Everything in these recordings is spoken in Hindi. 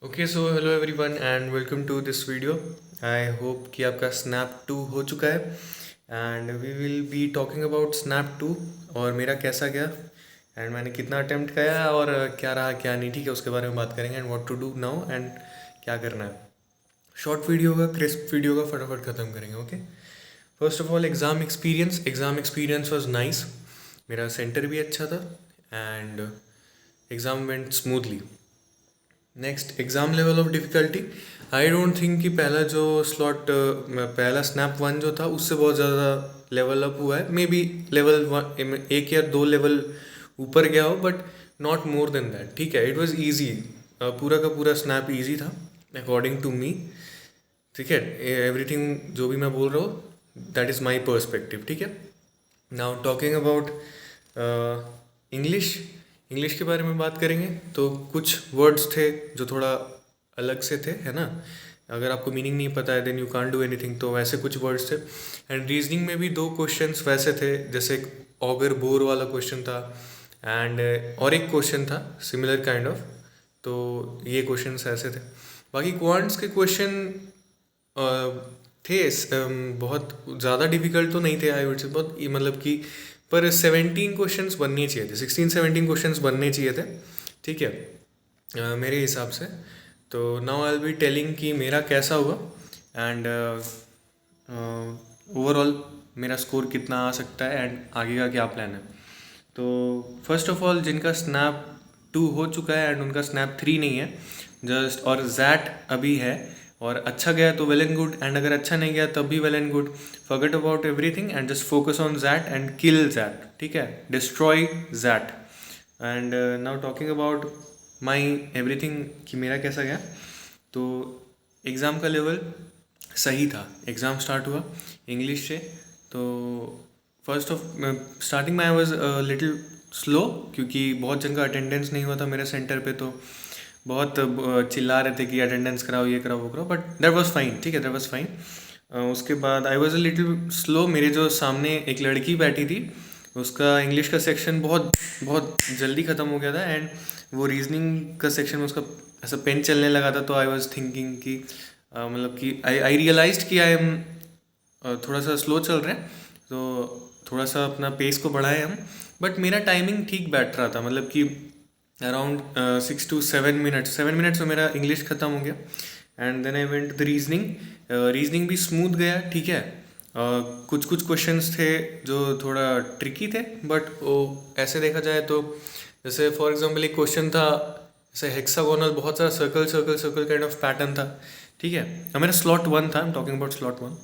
Okay so hello everyone and welcome to this video. I hope कि आपका स्नैप 2 हो चुका है and we will be talking about snap 2 और मेरा कैसा गया एंड मैंने कितना अटेम्प्ट किया और क्या रहा क्या नहीं। ठीक है, उसके बारे में बात करेंगे and what to do now and क्या करना है। शॉर्ट वीडियो का, क्रिस्प वीडियो का फटाफट ख़त्म करेंगे। Okay, first of all exam experience was nice. मेरा सेंटर भी अच्छा था and exam went smoothly. Next, exam level of difficulty. I don't think कि पहला जो स्लॉट पहला स्नैप 1 जो था उससे बहुत ज़्यादा लेवल अप हुआ है। मे बी लेवल 1 एक या दो लेवल ऊपर गया हो but not more than that. ठीक है, इट वाज इजी। पूरा का पूरा स्नैप इजी था अकॉर्डिंग टू मी। ठीक है, एवरीथिंग जो भी मैं बोल रहा हूँ दैट इज़ माई पर्सपेक्टिव। ठीक है, now talking about English. English के बारे में बात करेंगे तो कुछ वर्ड्स थे जो थोड़ा अलग से थे, है ना। अगर आपको मीनिंग नहीं पता है then you can't do anything, तो वैसे कुछ वर्ड्स थे। एंड रीजनिंग में भी दो क्वेश्चंस वैसे थे, जैसे एक ऑगर बोर वाला क्वेश्चन था एंड और एक क्वेश्चन था सिमिलर काइंड ऑफ। तो ये क्वेश्चंस ऐसे थे। बाकी क्वांट्स के क्वेश्चन थे बहुत ज़्यादा डिफिकल्ट तो नहीं थे। आई वुड से बहुत मतलब कि पर 17 क्वेश्चंस बनने चाहिए थे, 16-17 क्वेश्चंस बनने चाहिए थे। ठीक है, मेरे हिसाब से। तो now I will be telling कि मेरा कैसा हुआ एंड ओवरऑल मेरा स्कोर कितना आ सकता है एंड आगे का क्या प्लान है। तो फर्स्ट ऑफ ऑल जिनका स्नैप 2 हो चुका है एंड उनका स्नैप 3 नहीं है जस्ट, और जैट अभी है और अच्छा गया तो वेल एंड गुड, एंड अगर अच्छा नहीं गया तब भी well and good. Forget about everything and just focus on XAT and kill XAT. ठीक है, destroy XAT. And now talking about my everything कि मेरा कैसा गया। तो एग्ज़ाम का लेवल सही था। एग्ज़ाम स्टार्ट हुआ इंग्लिश से, तो फर्स्ट ऑफ स्टार्टिंग में आई वॉज लिटिल स्लो क्योंकि बहुत जन का अटेंडेंस नहीं हुआ था मेरे सेंटर पे। तो बहुत चिल्ला रहे थे कि अटेंडेंस कराओ, ये कराओ, वो कराओ, बट दैट वाज फाइन। ठीक है, दैट वाज फाइन। उसके बाद I was a little slow. मेरे जो सामने एक लड़की बैठी थी उसका इंग्लिश का सेक्शन बहुत बहुत जल्दी ख़त्म हो गया था एंड वो रीजनिंग का सेक्शन में उसका ऐसा पेन चलने लगा था। तो आई वाज थिंकिंग कि मतलब कि आई रियलाइज्ड कि आई एम थोड़ा सा स्लो चल रहे हैं, तो थोड़ा सा अपना पेस को बढ़ाएं हम। बट मेरा टाइमिंग ठीक बैठ रहा था, मतलब कि अराउंड 6 to 7 मिनट्स, 7 मिनट्स में मेरा इंग्लिश ख़त्म हो गया। And then I went the reasoning. Reasoning भी स्मूथ गया। ठीक है, कुछ कुछ क्वेश्चंस थे जो थोड़ा ट्रिकी थे बट वो ऐसे देखा जाए तो, जैसे फॉर एग्जांपल एक क्वेश्चन था जैसे हेक्सागोनल, बहुत सारा circle circle circle kind of pattern था। ठीक है, मेरा स्लॉट 1 था, I am talking about slot 1।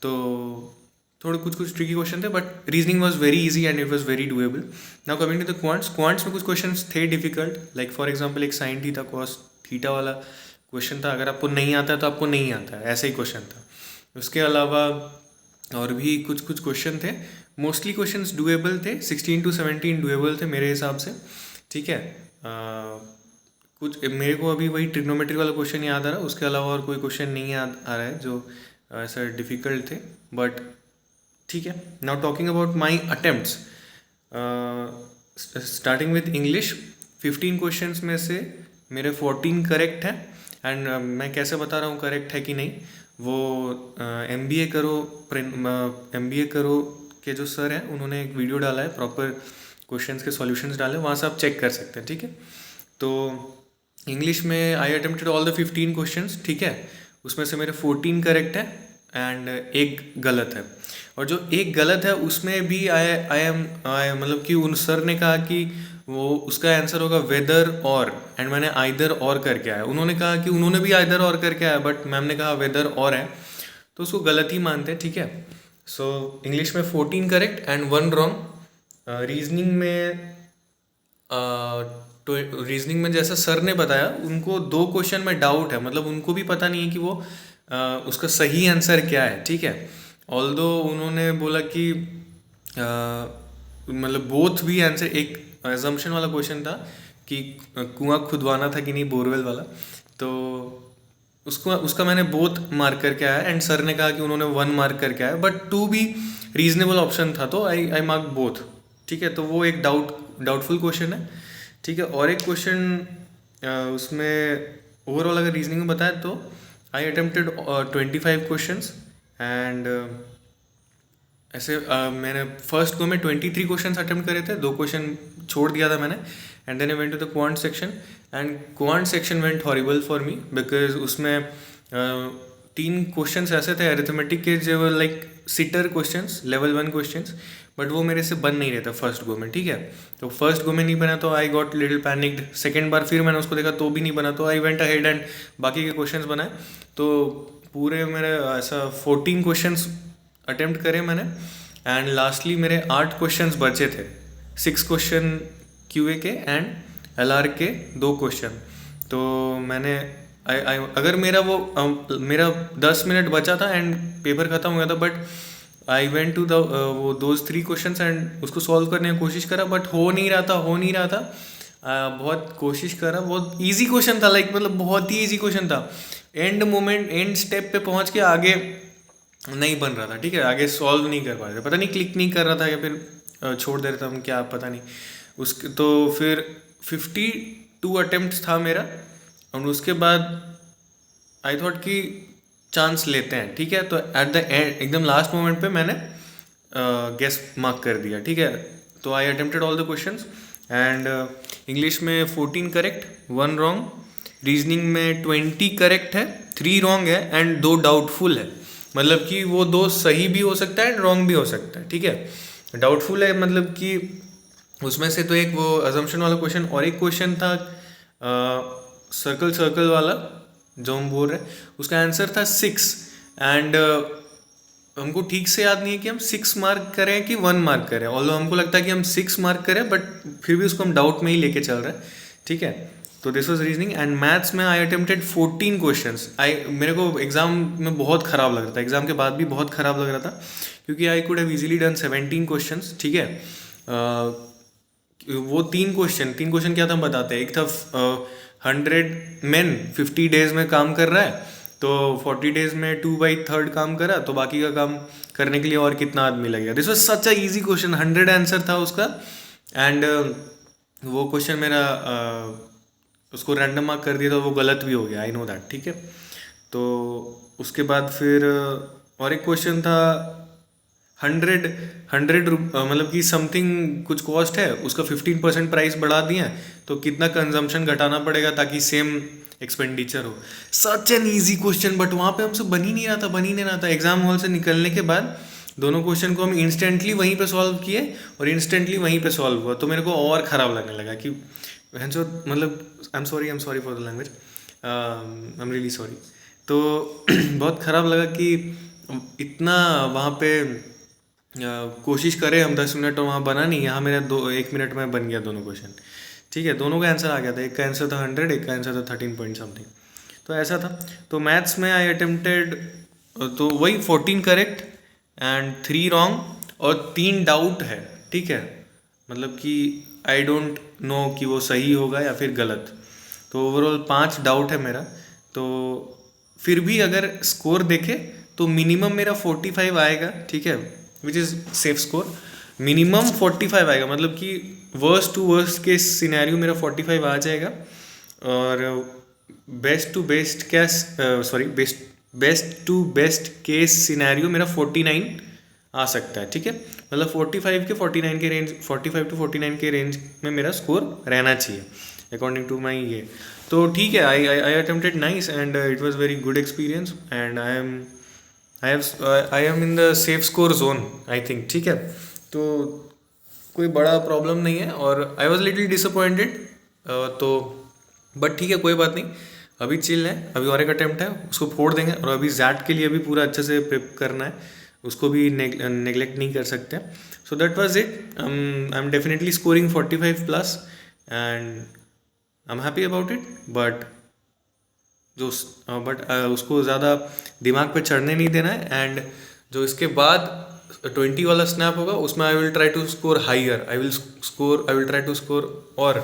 तो थोड़े कुछ कुछ ट्रिकी क्वेश्चन थे but reasoning was very easy and it was very doable. Now coming to the quants. Quants में कुछ क्वेश्चंस थे डिफिकल्ट, लाइक फॉर एग्जांपल एक साइन थीटा कॉस थीटा वाला क्वेश्चन था। अगर आपको नहीं आता है तो आपको नहीं आता है, ऐसा ही क्वेश्चन था। उसके अलावा और भी कुछ कुछ क्वेश्चन थे। मोस्टली क्वेश्चंस डूएबल थे, 16 to 17 डूएबल थे मेरे हिसाब से। ठीक है, कुछ मेरे को अभी वही ट्रिग्नोमेट्री वाला क्वेश्चन याद आ रहा है, उसके अलावा और कोई क्वेश्चन नहीं याद आ रहा है जो ऐसा डिफ़िकल्ट थे। बट ठीक है, now talking about my attempts. Starting with English, 15 questions में से मेरे 14 करेक्ट हैं। एंड मैं कैसे बता रहा हूँ करेक्ट है कि नहीं, वो एम बी ए करो के जो सर हैं उन्होंने एक वीडियो डाला है, प्रॉपर क्वेश्चंस के सॉल्यूशंस डाले, वहाँ से आप चेक कर सकते हैं। ठीक है, तो इंग्लिश में आई अटेम्प्टेड ऑल द 15 क्वेश्चंस। ठीक है, उसमें से मेरे 14 करेक्ट है एंड एक गलत है। और जो एक गलत है उसमें भी आई मतलब कि उन सर ने कहा कि वो उसका आंसर होगा वेदर और, एंड मैंने आइदर और करके आया। उन्होंने कहा कि उन्होंने भी आइदर और करके आया बट मैम ने कहा वेदर और है, तो उसको गलत ही मानते हैं। ठीक है, सो इंग्लिश में 14 करेक्ट एंड 1 रॉन्ग। रीजनिंग में तो रीजनिंग में जैसा सर ने बताया उनको 2 क्वेश्चन में डाउट है, मतलब उनको भी पता नहीं है कि वो उसका सही आंसर क्या है। ठीक है, ऑल्दो उन्होंने बोला कि मतलब बोथ भी आंसर, एक एजम्पशन वाला क्वेश्चन था कि कुआं खुदवाना था कि नहीं, बोरवेल वाला, तो उसको उसका मैंने बोथ मार्क करके आया एंड सर ने कहा कि उन्होंने 1 मार्क करके आया बट 2 भी रीजनेबल ऑप्शन था, तो आई मार्क बोथ। ठीक है, तो वो एक डाउटफुल क्वेश्चन है। ठीक है, और एक क्वेश्चन उसमें ओवरऑल अगर रीजनिंग में बताया तो आई अटेम्प्टेड 25 क्वेश्चंस एंड ऐसे मैंने फर्स्ट गो में 23 क्वेश्चंस अटेम्प्ट करे थे, 2 क्वेश्चन छोड़ दिया था मैंने, and then I went to the quant section and quant section went horrible for me because उसमें 3 क्वेश्चंस ऐसे थे अरिथमेटिक के जो like sitter questions, level 1 questions, but वो मेरे से बन नहीं रहे था फर्स्ट गो में, ठीक है। तो फर्स्ट गो में नहीं बना तो I got little panicked, second बार फिर मैंने उसको देखा तो भी नहीं बना, तो आई वेंट अहेड एंड बाकी के क्वेश्चंस बनाए। तो पूरे मेरे ऐसा 14 क्वेश्चंस अटेम्प्ट करे मैंने एंड लास्टली मेरे 8 क्वेश्चंस बचे थे, 6 क्वेश्चन क्यूए के एंड एलआर के 2 क्वेश्चन। तो मैंने अगर मेरा 10 मिनट बचा था एंड पेपर ख़त्म हो गया था, but I went to the वो दोज 3 क्वेश्चंस एंड उसको सॉल्व करने की कोशिश करा, बट हो नहीं रहा था। बहुत कोशिश करा, बहुत इजी क्वेश्चन था, लाइक मतलब बहुत ही इजी क्वेश्चन था। एंड स्टेप पे पहुंच के आगे नहीं बन रहा था, ठीक है, आगे सॉल्व नहीं कर पा रहे थे, पता नहीं क्लिक नहीं कर रहा था या फिर छोड़ दे रहा था हम, क्या पता नहीं। उसके तो फिर 52 अटेम्प्ट था मेरा और उसके बाद आई थॉट कि चांस लेते हैं, ठीक है। तो एट द एंड एकदम लास्ट मोमेंट पे मैंने गेस मार्क कर दिया, ठीक है। तो आई attempted all the questions and English में 14 करेक्ट, 1 रॉन्ग, रीजनिंग में 20 करेक्ट है, 3 रॉन्ग है एंड 2 डाउटफुल है। मतलब कि वो 2 सही भी हो सकता है एंड रॉन्ग भी हो सकता है, ठीक है। डाउटफुल है मतलब कि उसमें से तो एक वो अजम्पशन वाला क्वेश्चन और एक क्वेश्चन था सर्कल वाला जो हम बोल रहे हैं, उसका आंसर था 6 एंड हमको ठीक से याद नहीं है कि हम 6 मार्क करें कि 1 मार्क करें, ऑल्दो हमको लगता है कि हम 6 मार्क करें, बट फिर भी उसको हम डाउट में ही लेके चल रहे हैं, ठीक है। तो this was reasoning and maths में आई अटेम्प्टेड 14 क्वेश्चंस। मेरे को एग्जाम में बहुत ख़राब लग रहा था, एग्जाम के बाद भी बहुत ख़राब लग रहा था, क्योंकि I could have easily done 17 questions, ठीक है। वो 3 क्वेश्चन क्या था हम बताते हैं। एक था 100 men 50 डेज में काम कर रहा है, तो 40 डेज में 2/3 काम करा, तो बाकी का काम करने के लिए और कितना आदमी लगेगा। This was such a easy question, 100 answer था उसका एंड वो क्वेश्चन मेरा उसको रैंडम मार्क कर दिया, तो वो गलत भी हो गया, आई नो दैट, ठीक है। तो उसके बाद फिर और एक क्वेश्चन था 100 मतलब कि समथिंग कुछ कॉस्ट है, उसका 15% प्राइस बढ़ा दिया, तो कितना कंजम्पशन घटाना पड़ेगा ताकि सेम एक्सपेंडिचर हो। Such an easy question, but वहाँ पे हमसे बन ही नहीं रहा था। एग्जाम हॉल से निकलने के बाद दोनों क्वेश्चन को हम इंस्टेंटली वहीं पे सॉल्व किए और इंस्टेंटली वहीं पे सॉल्व हुआ, तो मेरे को और ख़राब लगने लगा कि मतलब I am sorry for the language, I am really sorry. तो बहुत ख़राब लगा कि इतना वहाँ पे कोशिश करें हम 10 मिनट और वहाँ बना नहीं, यहाँ मेरा 1 मिनट में बन गया दोनों क्वेश्चन, ठीक है। दोनों का आंसर आ गया था, एक का आंसर था 100, एक का आंसर था 13 पॉइंट समथिंग, तो ऐसा था। तो मैथ्स में आई अटेम्प्टेड तो वही 14 करेक्ट एंड 3 रॉन्ग और 3 डाउट है, ठीक है। मतलब कि आई डोंट नो कि वो सही होगा या फिर गलत, तो ओवरऑल 5 डाउट है मेरा। तो फिर भी अगर स्कोर देखे तो मिनिमम मेरा 45 आएगा, ठीक है, which is safe score. Minimum 45 आएगा, मतलब कि वर्स्ट टू वर्स्ट के सिनेरियो मेरा 45 आ जाएगा, और best to best case scenario मेरा 49 आ सकता है, ठीक है। मतलब 45 के 49 के रेंज, 45 टू 49 के रेंज में मेरा स्कोर रहना चाहिए अकॉर्डिंग टू माई ये। तो ठीक है, आई attempted nice and it was very good experience and I am in the safe score zone, I think, ठीक है। तो कोई बड़ा प्रॉब्लम नहीं है और आई वॉज लिटिल डिसअपॉइंटेड, तो बट ठीक है, कोई बात नहीं, अभी चिल है, अभी और एक अटेम्प्ट है, उसको फोड़ देंगे। और अभी जैट के लिए भी पूरा अच्छे से प्रिप करना है, उसको भी नेग्लेक्ट नहीं कर सकते। So that was it, I am definitely scoring 45 plus and I am happy about it, but उसको ज़्यादा दिमाग पे चढ़ने नहीं देना है। एंड जो इसके बाद 20 वाला स्नैप होगा उसमें I will try to score higher, I will try to score और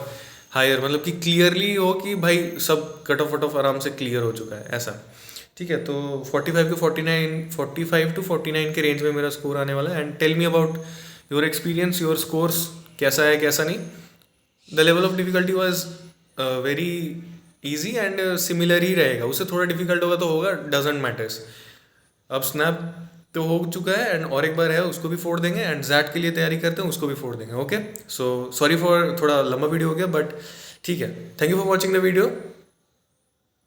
हायर, मतलब कि क्लियरली हो कि भाई सब कट ऑफ आराम से क्लियर हो चुका है, ऐसा, ठीक है। तो 45 टू 49 के रेंज में मेरा स्कोर आने वाला है। And tell me about your experience, your scores कैसा है कैसा नहीं। The level of difficulty was very easy and similar ही रहेगा, उससे थोड़ा डिफिकल्ट होगा तो होगा, डजेंट मैटर्स। अब स्नैप तो हो चुका है एंड और एक बार है, उसको भी फोड़ देंगे एंड जैट के लिए तैयारी करते हैं, उसको भी फोड़ देंगे। ओके, सो सॉरी फॉर थोड़ा लंबा वीडियो हो गया, बट ठीक है। Thank you for watching the video,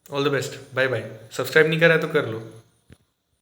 all the best, bye bye. Subscribe नहीं करा है तो कर लो।